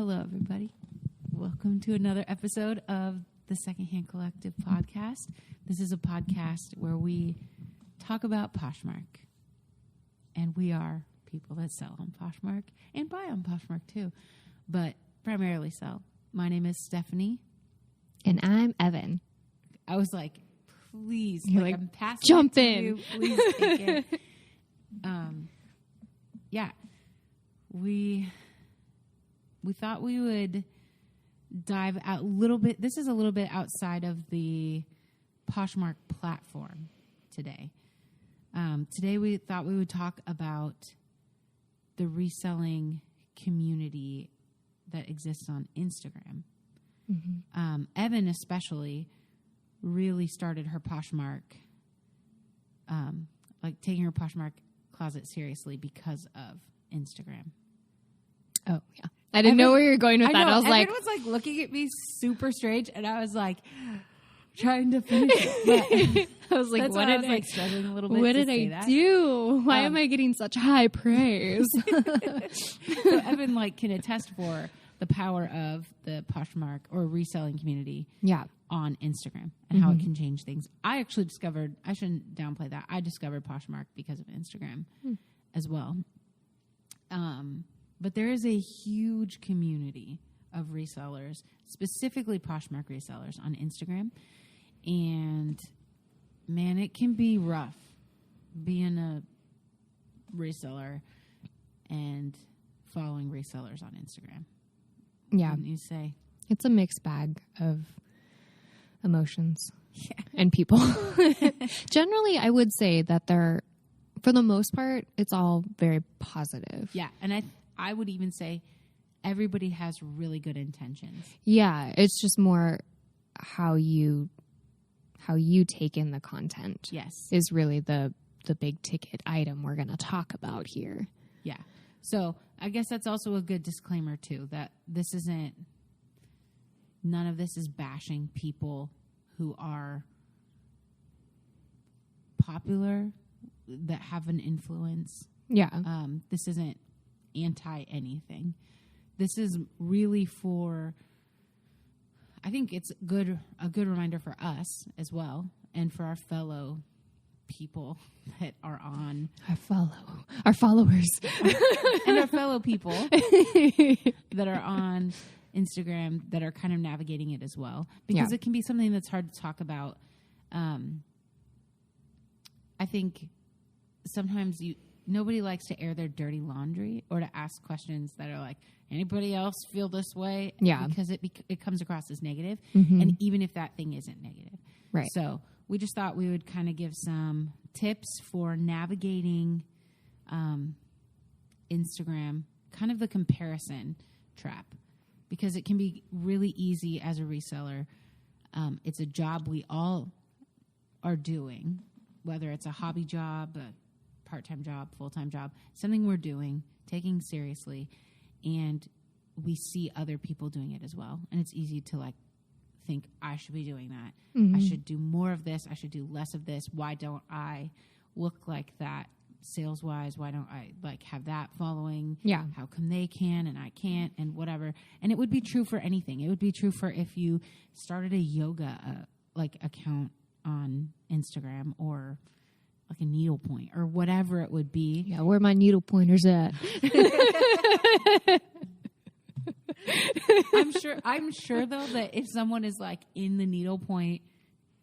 Hello, everybody. Welcome to another episode of the Secondhand Collective podcast. This is a podcast where we talk about Poshmark. And we are people that sell on Poshmark and buy on Poshmark too, but primarily sell. My name is Stephanie. And I'm Evan. I was like, please, You're I'm passing jump it to in. you. Please take it. Yeah. We thought we would dive out a little bit. This is a little bit outside of the Poshmark platform today. Today we thought we would talk about the reselling community that exists on Instagram. Mm-hmm. Evan especially really started her Poshmark, taking her Poshmark closet seriously because of Instagram. Oh, yeah. I didn't know where you were going with that. I was Evan like... was like looking at me super strange, and I was like trying to finish it. But I was like, what did I struggling a little bit? What did I do? Why am I getting such high praise? So Evan can attest for the power of the Poshmark or reselling community on Instagram and how it can change things. I actually discovered, I shouldn't downplay that, I discovered Poshmark because of Instagram as well. But there is a huge community of resellers, specifically Poshmark resellers on Instagram. And man, it can be rough being a reseller and following resellers on Instagram. Yeah. Wouldn't you say? It's a mixed bag of emotions and people. Generally, I would say that for the most part, it's all very positive. Yeah. And I would even say everybody has really good intentions. Yeah. It's just more how you take in the content. Yes. Is really the big ticket item we're going to talk about here. Yeah. So I guess that's also a good disclaimer too, that none of this is bashing people who are popular, that have an influence. Yeah. This isn't anti anything. This is really I think it's a good reminder for us as well, and for our fellow people that are on our followers and our fellow people that are on Instagram that are kind of navigating it as well, because it can be something that's hard to talk about. I think sometimes nobody likes to air their dirty laundry or to ask questions that are like, anybody else feel this way? Yeah. Because it comes across as negative. Mm-hmm. And even if that thing isn't negative. Right. So we just thought we would kind of give some tips for navigating Instagram, kind of the comparison trap, because it can be really easy as a reseller. It's a job we all are doing, whether it's a hobby job, a part-time job, full-time job, something we're doing, taking seriously, and we see other people doing it as well. And it's easy to think, I should be doing that. Mm-hmm. I should do more of this. I should do less of this. Why don't I look like that sales-wise? Why don't I have that following? Yeah. How come they can and I can't, and whatever. And it would be true for anything. It would be true for if you started a yoga account on Instagram, or a needlepoint, or whatever it would be. Yeah, where are my needle pointers at? I'm sure though that if someone is in the needlepoint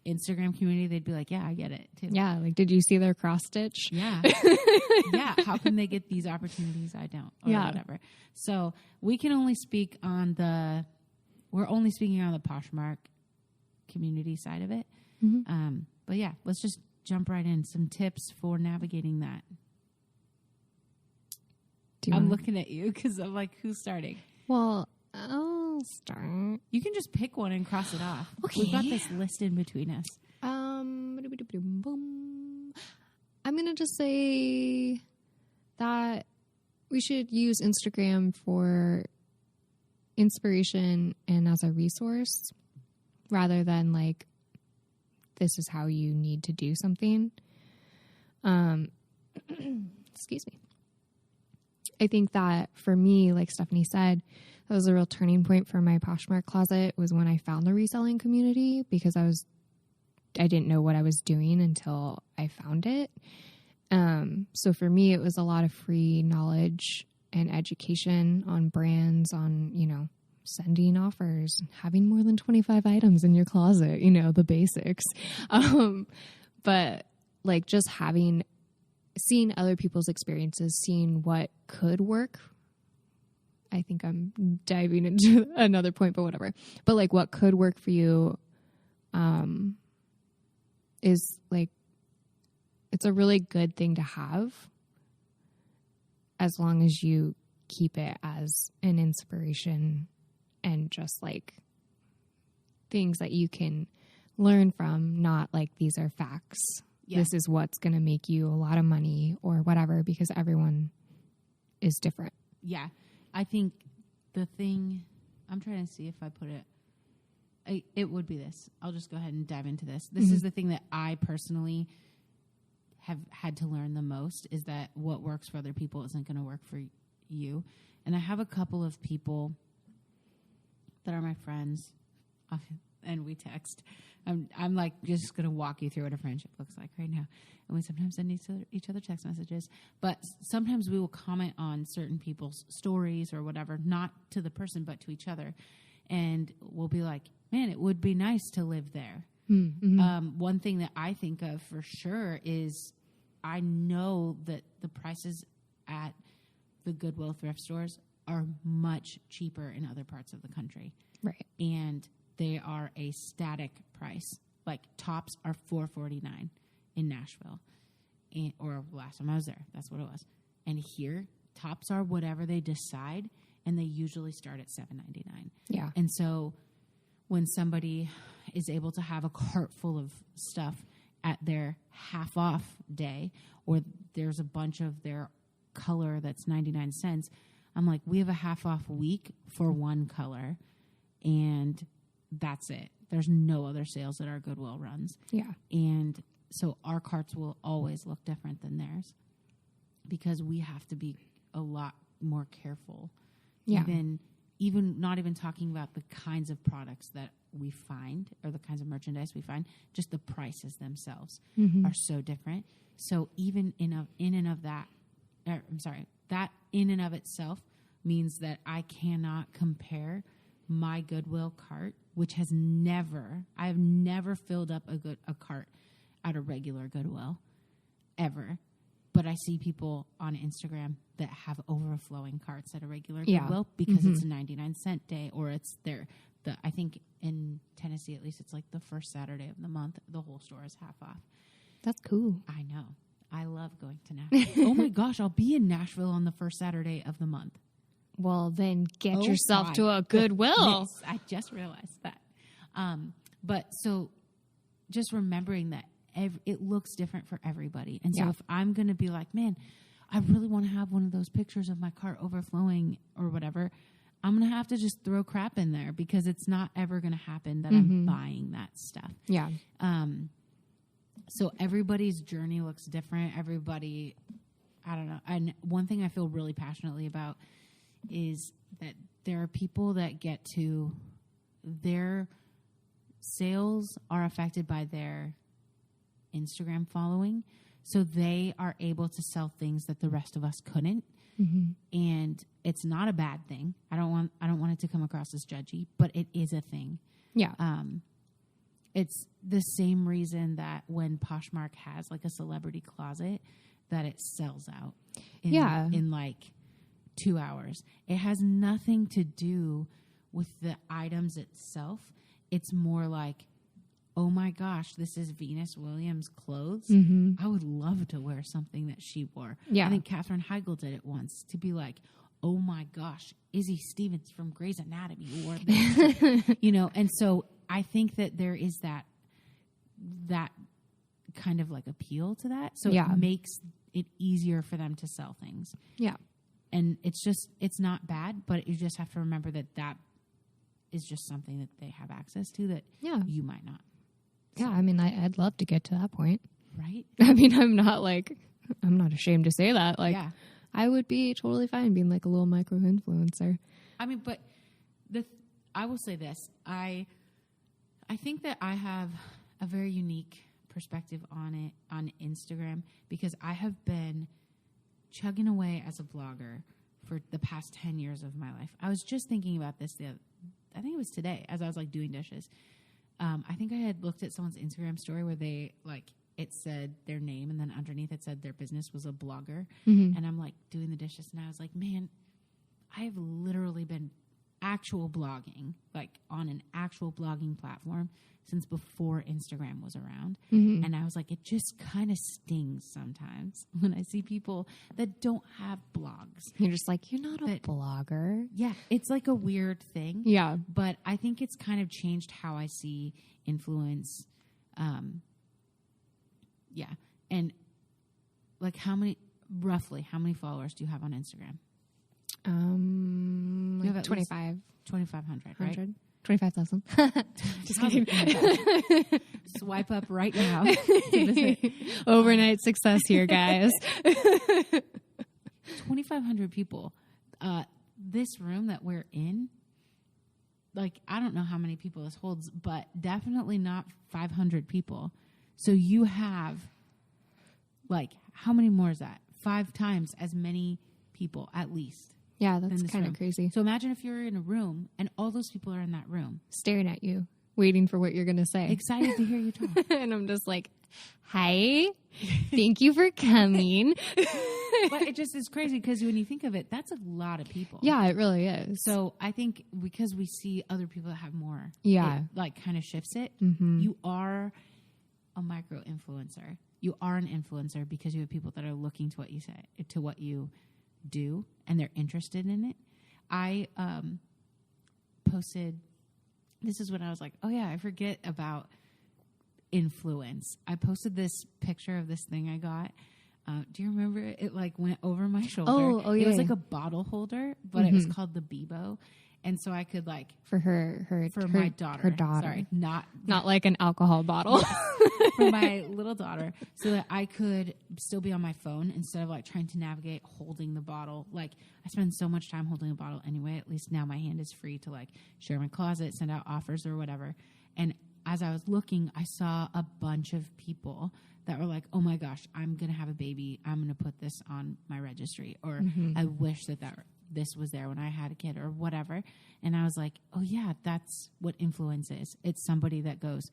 Instagram community, they'd be like, yeah, I get it too. Yeah, did you see their cross stitch? Yeah. Yeah. How can they get these opportunities? I don't. Or whatever. So we can only speak we're only speaking on the Poshmark community side of it. Mm-hmm. But yeah, let's just jump right in. Some tips for navigating that. I'm looking at you because I'm like, who's starting? Well, I'll start. You can just pick one and cross it off. Okay. We've got this list in between us. I'm going to just say that we should use Instagram for inspiration and as a resource rather than this is how you need to do something. Excuse me. I think that for me, like Stephanie said, that was a real turning point for my Poshmark closet was when I found the reselling community, because I didn't know what I was doing until I found it. So for me, it was a lot of free knowledge and education on brands, on, you know, sending offers, having more than 25 items in your closet, you know, the basics. But like just seeing other people's experiences, seeing what could work. I think I'm diving into another point, but whatever. But like what could work for you, is like, it's a really good thing to have as long as you keep it as an inspiration and just like things that you can learn from, not like these are facts. Yeah. This is what's going to make you a lot of money or whatever, because everyone is different. Yeah. I think the thing, I'm trying to see if I put it, it would be this. I'll just go ahead and dive into this. This is the thing that I personally have had to learn the most, is that what works for other people isn't going to work for you. And I have a couple of people that are my friends, and we text. I'm like just going to walk you through what a friendship looks like right now. And we sometimes send each other text messages, but sometimes we will comment on certain people's stories or whatever, not to the person, but to each other. And we'll be like, man, it would be nice to live there. Mm-hmm. One thing that I think of for sure is I know that the prices at the Goodwill thrift stores are much cheaper in other parts of the country. Right. And they are a static price. Like tops are $4.49 in Nashville. Or last time I was there, that's what it was. And here, tops are whatever they decide, and they usually start at $7.99. Yeah. And so when somebody is able to have a cart full of stuff at their half off day, or there's a bunch of their color that's 99 cents, I'm like, we have a half off week for one color, and that's it. There's no other sales that our Goodwill runs. Yeah. And so our carts will always look different than theirs, because we have to be a lot more careful. Yeah. Even not even talking about the kinds of products that we find or the kinds of merchandise we find, just the prices themselves are so different. So even that in and of itself means that I cannot compare my Goodwill cart, which I have never filled up a cart at a regular Goodwill ever. But I see people on Instagram that have overflowing carts at a regular Goodwill because it's a 99-cent day, or it's I think in Tennessee, at least, it's like the first Saturday of the month, the whole store is half off. That's cool. I know. I love going to Nashville. Oh my gosh, I'll be in Nashville on the first Saturday of the month. Well, then get yourself to a Goodwill. Yes, I just realized that. But so just remembering that it looks different for everybody. And so if I'm going to be like, man, I really want to have one of those pictures of my cart overflowing or whatever, I'm going to have to just throw crap in there, because it's not ever going to happen that I'm buying that stuff. Yeah. So everybody's journey looks different. Everybody, I don't know. And one thing I feel really passionately about is that there are people that get to, their sales are affected by their Instagram following. So they are able to sell things that the rest of us couldn't. And it's not a bad thing. I don't want it to come across as judgy, but it is a thing. Yeah. It's the same reason that when Poshmark has like a celebrity closet, that it sells out in like 2 hours. It has nothing to do with the items itself. It's more like, oh my gosh, this is Venus Williams' clothes. I would love to wear something that she wore. Yeah. I think Katherine Heigl did it once, to be like, oh my gosh, Izzy Stevens from Grey's Anatomy wore this. And so I think that there is that kind of like appeal to that. So it makes it easier for them to sell things. Yeah. And it's not bad, but you just have to remember that is just something that they have access to that you might not. Yeah, I mean, I'd love to get to that point. Right? I mean, I'm not ashamed to say that. Like, I would be totally fine being like a little micro influencer. I mean, but I will say this. I think that I have a very unique perspective on it on Instagram because I have been chugging away as a blogger for the past 10 years of my life. I was just thinking about this I think it was today as I was like doing dishes. I think I had looked at someone's Instagram story where they like it said their name and then underneath it said their business was a blogger. And I'm like doing the dishes and I was like, man, I have literally been actual blogging, like on an actual blogging platform since before Instagram was around. And I was like, it just kind of stings sometimes when I see people that don't have blogs. You're just like, you're not a blogger. Yeah, it's like a weird thing. Yeah. But I think it's kind of changed how I see influence. Yeah. And like roughly how many followers do you have on Instagram? You have 25. 2,500, right? 25,000. Just kidding. Swipe up right now. Overnight success here, guys. 2,500 people. This room that we're in, like, I don't know how many people this holds, but definitely not 500 people. So you have, like, how many more is that? 5 times as many people, at least. Yeah, that's kind of crazy. So imagine if you're in a room and all those people are in that room. Staring at you, waiting for what you're going to say. Excited to hear you talk. And I'm just like, hi, thank you for coming. But it just is crazy because when you think of it, that's a lot of people. Yeah, it really is. So I think because we see other people that have more, yeah, it, like, kind of shifts it. Mm-hmm. You are a micro influencer. You are an influencer because you have people that are looking to what you say, to what you do, and they're interested in it. I posted, this is when I was like, oh yeah, I forget about influence. I posted this picture of this thing I got. Do you remember it? It like went over my shoulder. Oh yeah. It was like a bottle holder, but it was called the Bebo. And so I could like for my daughter. Her daughter. Sorry, not like an alcohol bottle. For my little daughter, so that I could still be on my phone instead of like trying to navigate holding the bottle. Like I spend so much time holding a bottle anyway. At least now my hand is free to like share my closet, send out offers or whatever. And as I was looking, I saw a bunch of people that were like, oh my gosh, I'm going to have a baby. I'm going to put this on my registry. Or I wish that this was there when I had a kid or whatever. And I was like, oh yeah, that's what influence is. It's somebody that goes,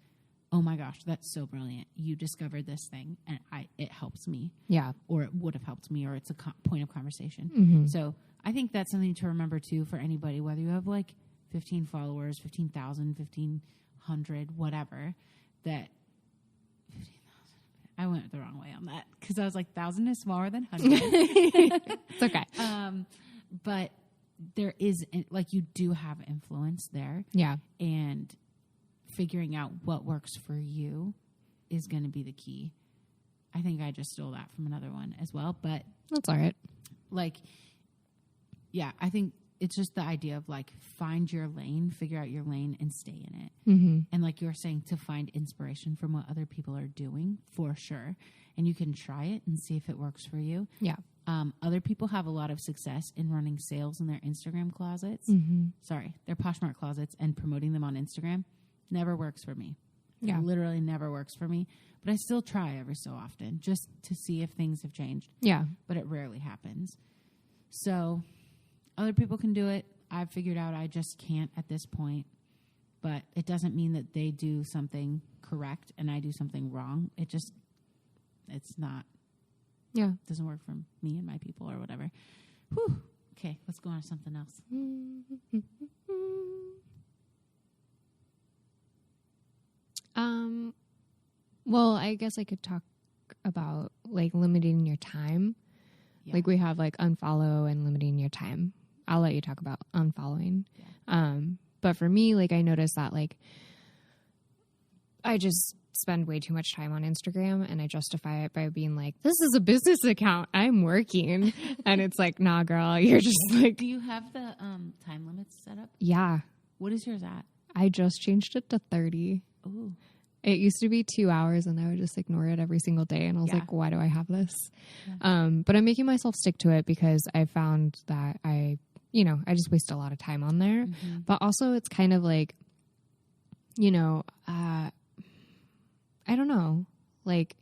oh my gosh, that's so brilliant. You discovered this thing and it helps me. Yeah. Or it would have helped me, or it's a point of conversation. Mm-hmm. So I think that's something to remember too for anybody, whether you have like 15 followers, 15,000, 1,500, whatever, that 15,000. I went the wrong way on that because I was like 1,000 is smaller than 100. It's okay. But there is, like, you do have influence there. Yeah. And figuring out what works for you is going to be the key. I think I just stole that from another one as well, but that's all right. Like, yeah, I think it's just the idea of like find your lane, figure out your lane and stay in it. Mm-hmm. And like you're saying, to find inspiration from what other people are doing for sure. And you can try it and see if it works for you. Yeah. Other people have a lot of success in running sales in their Instagram closets. Their Poshmark closets and promoting them on Instagram. Never works for me. Yeah. It literally never works for me. But I still try every so often just to see if things have changed. Yeah. But it rarely happens. So other people can do it. I've figured out I just can't at this point. But it doesn't mean that they do something correct and I do something wrong. It's not. Yeah. It doesn't work for me and my people or whatever. Whew. Okay, let's go on to something else. Well, I guess I could talk about like limiting your time. Yeah. Like we have like unfollow and limiting your time. I'll let you talk about unfollowing. Yeah. But for me, like I noticed that like I just spend way too much time on Instagram and I justify it by being like, this is a business account. I'm working. And it's like, nah, girl, you're just like. Do you have the time limits set up? Yeah. What is yours at? I just changed it to 30. Ooh. It used to be 2 hours and I would just ignore it every single day. And I was Yeah. like, why do I have this? But I'm making myself stick to it because I found that I just waste a lot of time on there. Mm-hmm. But also it's kind of like, I don't know, like,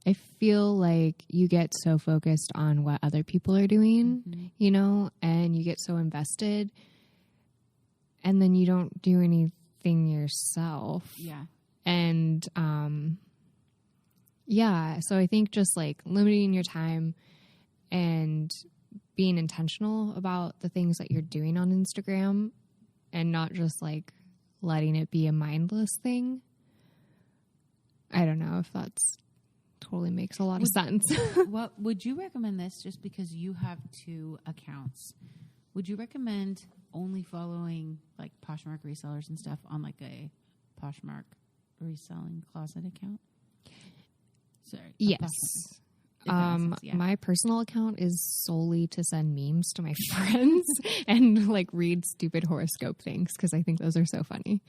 I feel like you get so focused on what other people are doing, Mm-hmm. And you get so invested and then you don't do anything yourself. Yeah. And, so I think just like limiting your time and being intentional about the things that you're doing on Instagram and not just like letting it be a mindless thing. I don't know if that's totally makes a lot of sense. What would you recommend this just because you have 2 accounts? Would you recommend only following like Poshmark resellers and stuff on like a Poshmark reselling closet account? Sorry. Yes. Poshmark. If that makes sense, yeah. My personal account is solely to send memes to my friends and like read stupid horoscope things because I think those are so funny.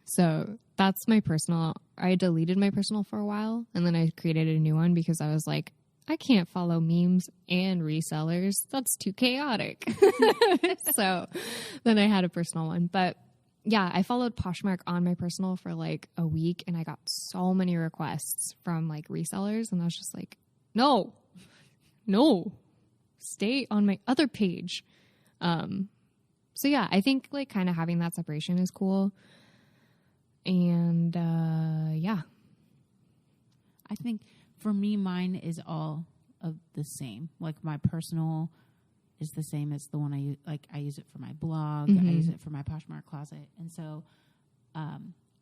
So that's my personal. I deleted my personal for a while and then I created a new one because I was like, I can't follow memes and resellers. That's too chaotic. So then I had a personal one. But yeah, I followed Poshmark on my personal for like a week and I got so many requests from like resellers and I was just like, no, stay on my other page. So yeah, I think like kind of having that separation is cool. And yeah. I think for me, mine is all of the same. Like my personal is the same as the one I use. Like I use it for my blog. I use it for my Poshmark closet. And so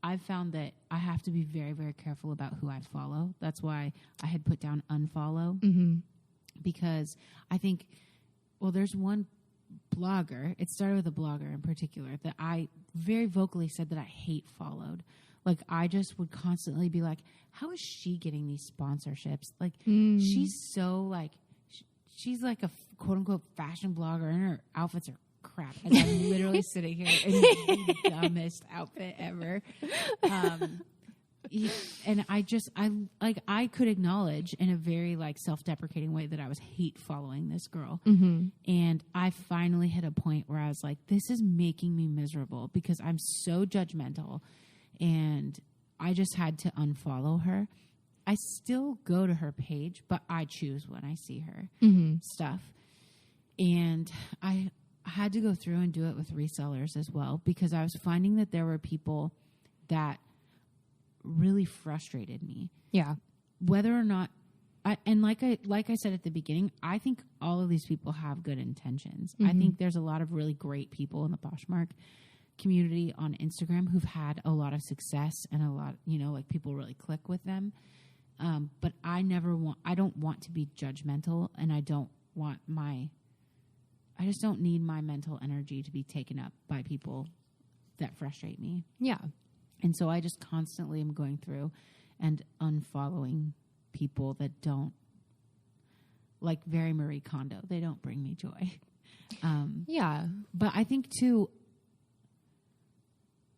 I've found that I have to be very, very careful about who I follow. That's why I had put down unfollow because I think, well, there's one blogger. It started with a blogger in particular that I very vocally said that I hate followed. Like I just would constantly be like, how is she getting these sponsorships? Like she's so like, she's like a quote unquote fashion blogger and her outfits are crap. And I'm literally sitting here in the dumbest outfit ever. And I could acknowledge in a very like self-deprecating way that I was hate following this girl. And I finally hit a point where I was like, this is making me miserable because I'm so judgmental. And I just had to unfollow her. I still go to her page, but I choose when I see her stuff. And I had to go through and do it with resellers as well because I was finding that there were people that really frustrated me. Yeah. Whether or not like I said at the beginning, I think all of these people have good intentions. I think there's a lot of really great people in the Poshmark community on Instagram who've had a lot of success and a lot, like people really click with them. But I don't want to be judgmental and I just don't need my mental energy to be taken up by people that frustrate me. Yeah. And so I just constantly am going through and unfollowing people that don't, like very Marie Kondo, they don't bring me joy. Yeah. But I think too,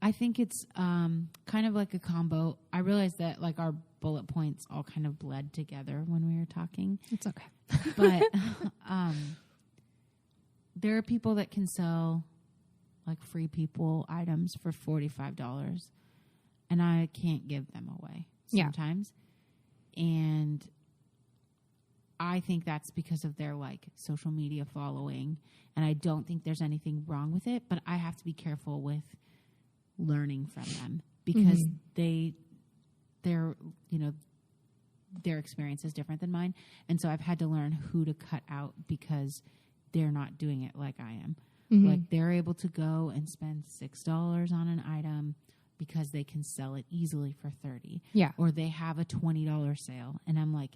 it's kind of like a combo. I realized that like our bullet points all kind of bled together when we were talking. It's okay. But there are people that can sell like free people items for $45 and I can't give them away sometimes. Yeah. And I think that's because of their like social media following. And I don't think there's anything wrong with it, but I have to be careful with learning from them because their experience is different than mine. And so I've had to learn who to cut out because they're not doing it like I am. Like they're able to go and spend $6 on an item because they can sell it easily for $30. Yeah. Or they have a $20 sale. And I'm like,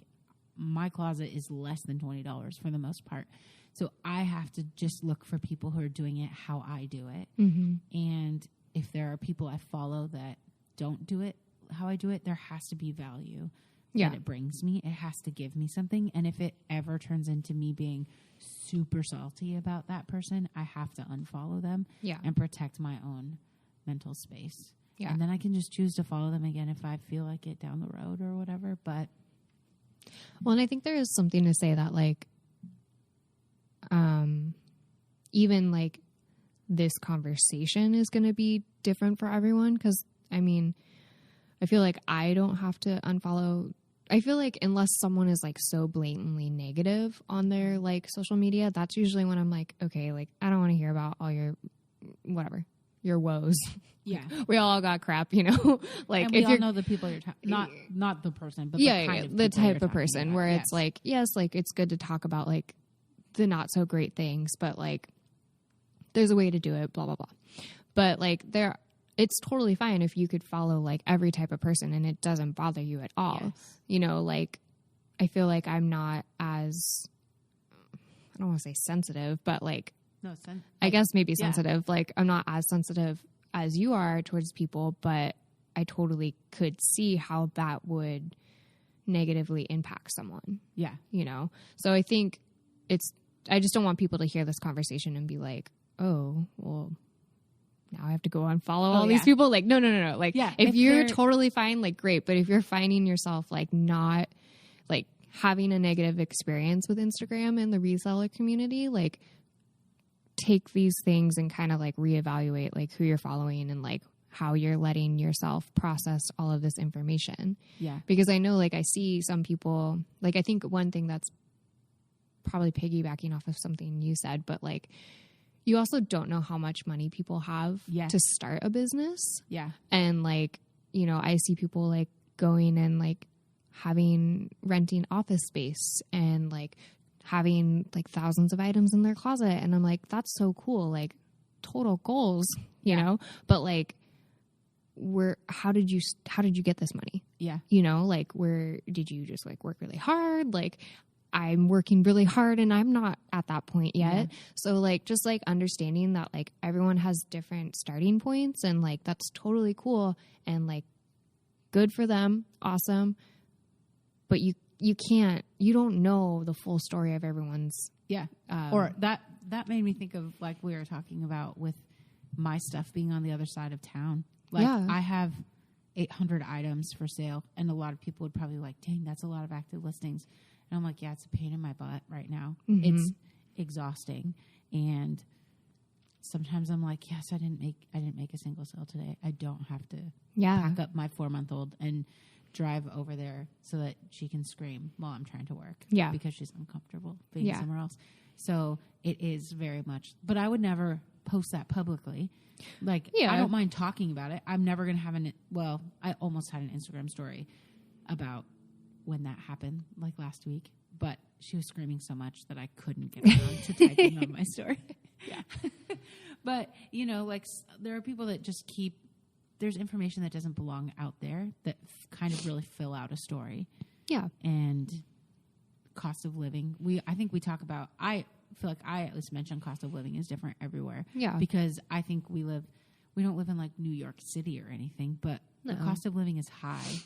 my closet is less than $20 for the most part. So I have to just look for people who are doing it how I do it. And if there are people I follow that don't do it how I do it, there has to be value that it brings me. It has to give me something. And if it ever turns into me being super salty about that person, I have to unfollow them and protect my own mental space. Yeah. And then I can just choose to follow them again if I feel like it down the road or whatever. But Well, and I think there is something to say that, like, even like this conversation is going to be different for everyone. Because, I mean, I feel like I don't have to unfollow. I feel like unless someone is like so blatantly negative on their like social media, that's usually when I'm like, okay, like I don't want to hear about all your whatever, your woes. yeah. We all got crap, you know. Like And we if all you're know the people you're talking, not the person, but yeah, the kind of the people you're type of talking person about. where Yes. it's like, yes, like it's good to talk about like the not so great things, but like there's a way to do it, blah blah blah. But like it's totally fine if you could follow like every type of person and it doesn't bother you at all. Yes. You know, like I feel like I'm not as, I don't want to say sensitive, but like No, I guess maybe yeah. sensitive. Like I'm not as sensitive as you are towards people, but I totally could see how that would negatively impact someone, Yeah. you know? So I think I just don't want people to hear this conversation and be like, oh, well, now I have to go unfollow all these yeah. people. Like, no. Like, Yeah, if if you're they're- totally fine, like, great. But if you're finding yourself like not like having a negative experience with Instagram and the reseller community, like, take these things and kind of like reevaluate like who you're following and like how you're letting yourself process all of this information. Yeah. Because I know, like, I see some people, like, I think one thing that's probably piggybacking off of something you said, but like, you also don't know how much money people have Yes. to start a business. Yeah. And like, you know, I see people like going and like renting office space and like having like thousands of items in their closet. And I'm like, that's so cool. Like, total goals, you Yeah. know, but like, how did you get this money? Yeah. You know, like, where did you just like work really hard? Like, I'm working really hard and I'm not at that point yet. Yeah. So like, just like understanding that like everyone has different starting points and like, that's totally cool and like good for them. Awesome. But you don't know the full story of everyone's. Yeah. Or that made me think of like we were talking about with my stuff being on the other side of town. Like Yeah. I have 800 items for sale and a lot of people would probably be like, dang, that's a lot of active listings. And I'm like, yeah, it's a pain in my butt right now. Mhm. It's exhausting. And sometimes I'm like, yes, I didn't make a single sale today. I don't have to Yeah. pack up my 4-month-old and drive over there so that she can scream while I'm trying to work. Yeah. Because she's uncomfortable being Yeah. somewhere else. So it is very much, but I would never post that publicly. Like, Yeah. I don't mind talking about it. I'm never going to have I almost had an Instagram story about when that happened, like last week, but she was screaming so much that I couldn't get around to typing on my story. Yeah. But, you know, like there are people that just there's information that doesn't belong out there that kind of really fill out a story. Yeah. And cost of living. I think we talk about, I feel like I at least mentioned cost of living is different everywhere. Yeah. Because I think we don't live in like New York City or anything, but the No. cost of living is high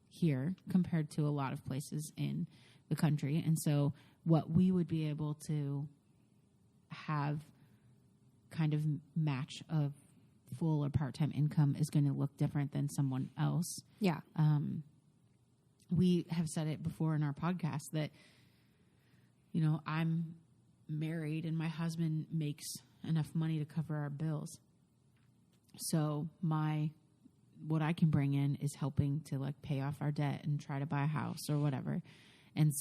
here compared to a lot of places in the country. And so what we would be able to have kind of match of full or part-time income is going to look different than someone else. Yeah. We have said it before in our podcast that, you know, I'm married and my husband makes enough money to cover our bills. So what I can bring in is helping to like pay off our debt and try to buy a house or whatever. And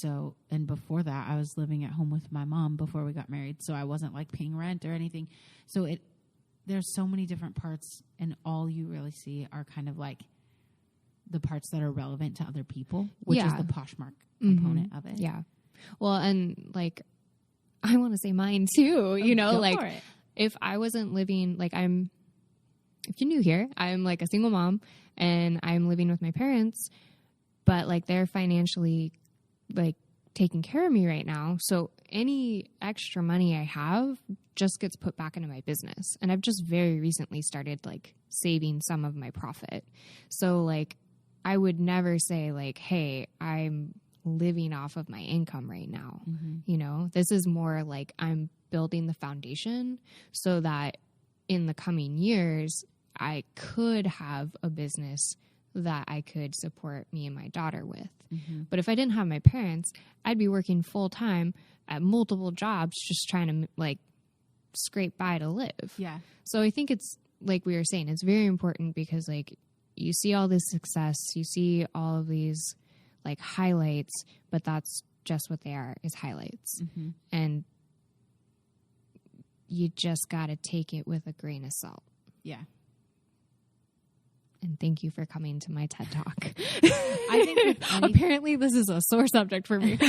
before that, I was living at home with my mom before we got married. So I wasn't like paying rent or anything. So there's so many different parts, and all you really see are kind of like the parts that are relevant to other people, which is Yeah. the Poshmark component Mhm. of it. Yeah. Well, and like, I want to say mine too, you know, Go like for it. if I wasn't living, like if you're new here, I'm like a single mom and I'm living with my parents, but like they're financially like taking care of me right now. So any extra money I have just gets put back into my business. And I've just very recently started like saving some of my profit. So like I would never say like, hey, I'm living off of my income right now. Mm-hmm. You know, this is more like I'm building the foundation so that in the coming years, I could have a business that I could support me and my daughter with. Mm-hmm. But if I didn't have my parents, I'd be working full time at multiple jobs, just trying to like scrape by to live. Yeah. So I think it's like we were saying, it's very important because like you see all this success, you see all of these like highlights, but that's just what they are, is highlights. Mm-hmm. And you just got to take it with a grain of salt. Yeah. And thank you for coming to my TED Talk. I think with apparently this is a sore subject for me.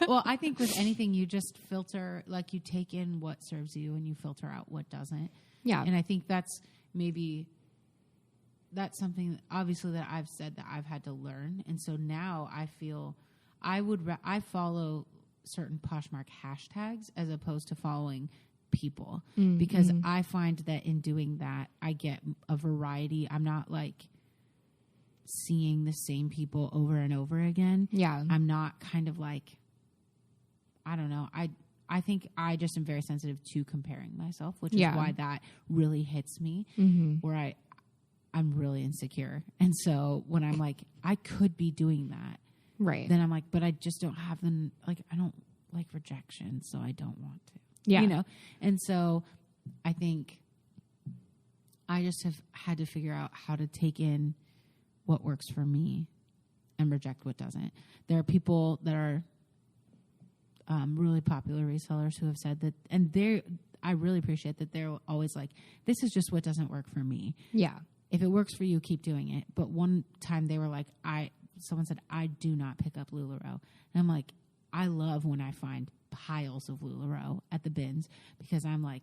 Well, I think with anything, you just filter, like you take in what serves you and you filter out what doesn't. Yeah. And I think that's something obviously that I've said that I've had to learn. And so now I feel I follow certain Poshmark hashtags as opposed to following people because I find that in doing that, I get a variety. I'm not like seeing the same people over and over again. Yeah. I'm not kind of like, I don't know. I think I just am very sensitive to comparing myself, which is why that really hits me, where I'm really insecure. And so when I'm like, I could be doing that. Right. Then I'm like, but I just don't have them. Like, I don't like rejection, so I don't want to. Yeah. You know? And so I think I just have had to figure out how to take in what works for me and reject what doesn't. There are people that are really popular resellers who have said that, and I really appreciate that they're always like, this is just what doesn't work for me. Yeah. If it works for you, keep doing it. But one time they were like, someone said, I do not pick up LuLaRoe. And I'm like, I love when I find piles of LuLaRoe at the bins because I'm like,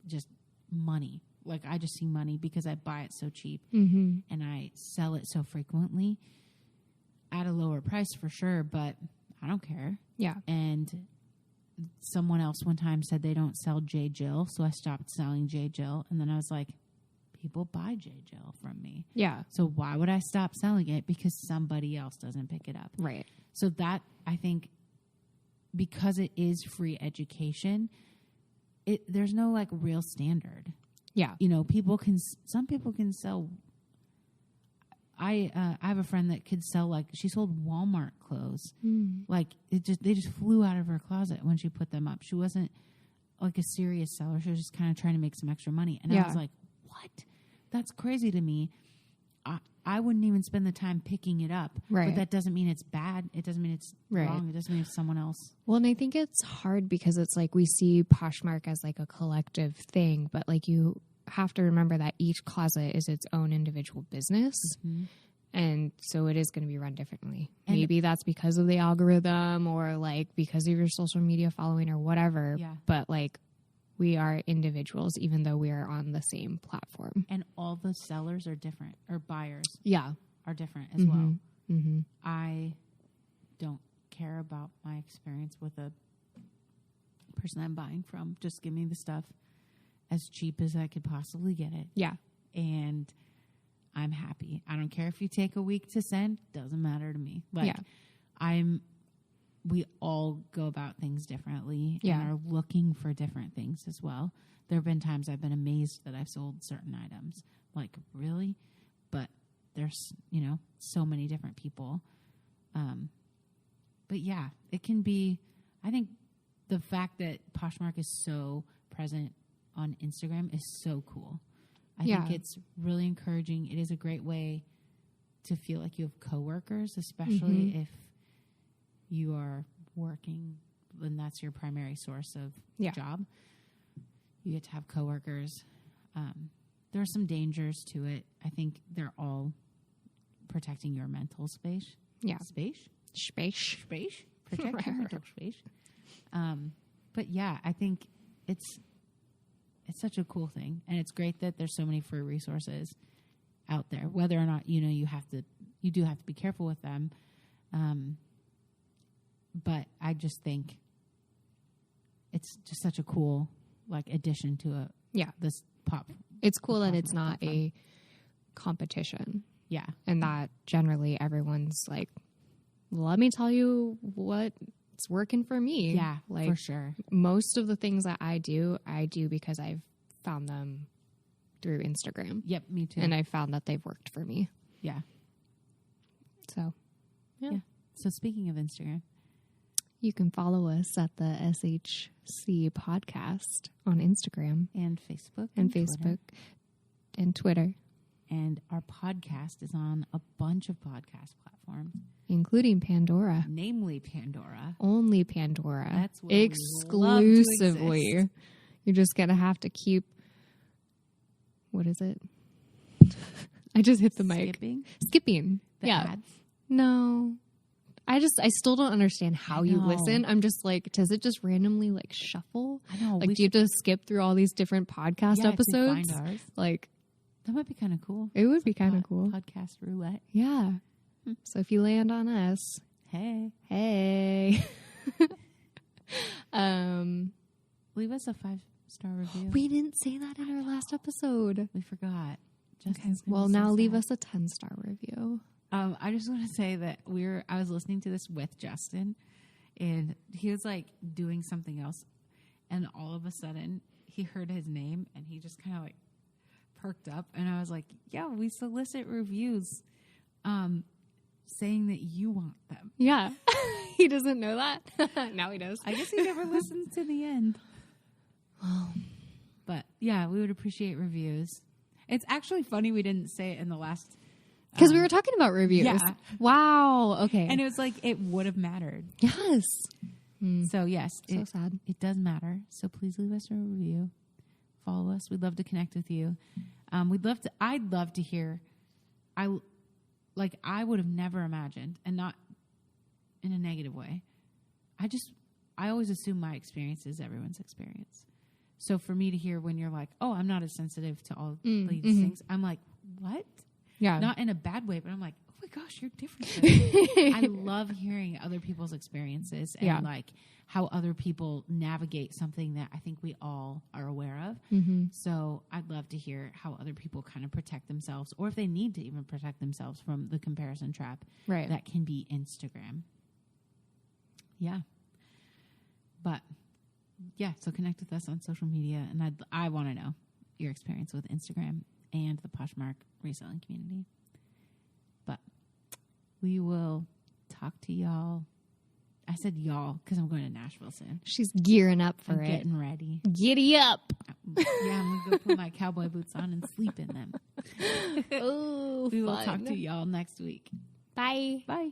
just money. Like, I just see money because I buy it so cheap and I sell it so frequently at a lower price for sure, but I don't care. Yeah. And someone else one time said they don't sell J. Jill, so I stopped selling J. Jill. And then I was like, people buy J. Jill from me. Yeah. So why would I stop selling it because somebody else doesn't pick it up? Right. So that, I think, because it is free education, there's no like real standard. Yeah. You know, some people can sell. I have a friend that could sell, like, she sold Walmart clothes. Like, they just flew out of her closet when she put them up. She wasn't like a serious seller. She was just kind of trying to make some extra money. And I was like, what? That's crazy to me. I wouldn't even spend the time picking it up. Right. But that doesn't mean it's bad. It doesn't mean it's wrong. It doesn't mean it's someone else. Well, and I think it's hard because it's like we see Poshmark as like a collective thing, but like you have to remember that each closet is its own individual business. And so it is going to be run differently. And maybe that's because of the algorithm or like because of your social media following or whatever. Yeah. But like we are individuals, even though we are on the same platform. And all the sellers are different, or buyers are different as well. I don't care about my experience with a person I'm buying from. Just give me the stuff as cheap as I could possibly get it. Yeah. And I'm happy. I don't care if you take a week to send. Doesn't matter to me. Like, we all go about things differently and are looking for different things as well. There have been times I've been amazed that I've sold certain items. Like, really? But there's, so many different people. But yeah, it can be, I think the fact that Poshmark is so present on Instagram is so cool. I think it's really encouraging. It is a great way to feel like you have coworkers, especially if you are working and that's your primary source of job. You get to have coworkers. There are some dangers to it. I think they're all protecting your mental space. Yeah. Space? Space. Protect your mental space. But yeah, I think it's such a cool thing, and it's great that there's so many free resources out there. Whether or not you do have to be careful with them. But I just think it's just such a cool addition to this pop. It's cool that it's not a competition. Yeah, and that generally everyone's like, let me tell you what's working for me. Yeah, for sure. Most of the things that I do because I've found them through Instagram. Yep, me too. And I found that they've worked for me. yeah. So, Yeah. So speaking of Instagram, you can follow us at the SHC podcast on Instagram and Facebook and Twitter. Facebook and Twitter, And our podcast is on a bunch of podcast platforms, including Pandora. namely Pandora. Only Pandora. That's where we love to exclusively. exist. You're just going to have to keep. What is it? I just hit the mic. Skipping. The yeah. ads. No. I still don't understand how you know. listen. I'm just like, does it just randomly like shuffle? I know. Like, do you have to skip through all these different podcast to episodes? find ours. Like, That might be kind of cool. it would be kind of cool. Podcast roulette. Yeah. So if you land on us, Hey, hey. leave us a 5-star review. We didn't say that in our last episode. We forgot. Okay. Justin's gonna Well, be so now leave sad. us a 10-star review. I just want to say that I was listening to this with Justin, and he was like doing something else, and all of a sudden he heard his name, and he just kind of like perked up, and I was like, "Yeah, we solicit reviews, saying that you want them." Yeah. He doesn't know that. Now he does. I guess he never listened to the end. But yeah, we would appreciate reviews. It's actually funny we didn't say it in the last. Because we were talking about reviews. Yeah. Wow. Okay. And it was like, it would have mattered. yes. So yes, So sad. it does matter. So please leave us a review. Follow us. We'd love to connect with you. I'd love to hear. I would have never imagined, and not in a negative way. I always assume my experience is everyone's experience. So for me to hear when you're like, "Oh, I'm not as sensitive to all these things," I'm like, "What?" Yeah. Not in a bad way, but I'm like, "Oh my gosh, you're different." than me." I love hearing other people's experiences and like how other people navigate something that I think we all are aware of. Mm-hmm. So I'd love to hear how other people kind of protect themselves, or if they need to even protect themselves from the comparison trap Right. that can be Instagram. Yeah. But yeah, so connect with us on social media, and I want to know your experience with Instagram and the Poshmark reselling community. But we will talk to y'all. I said y'all because I'm going to Nashville soon. She's gearing up for I'm it. getting ready. Giddy up. Yeah, I'm going to go put my cowboy boots on and sleep in them. Oh, We will talk to y'all next week. Bye. Bye.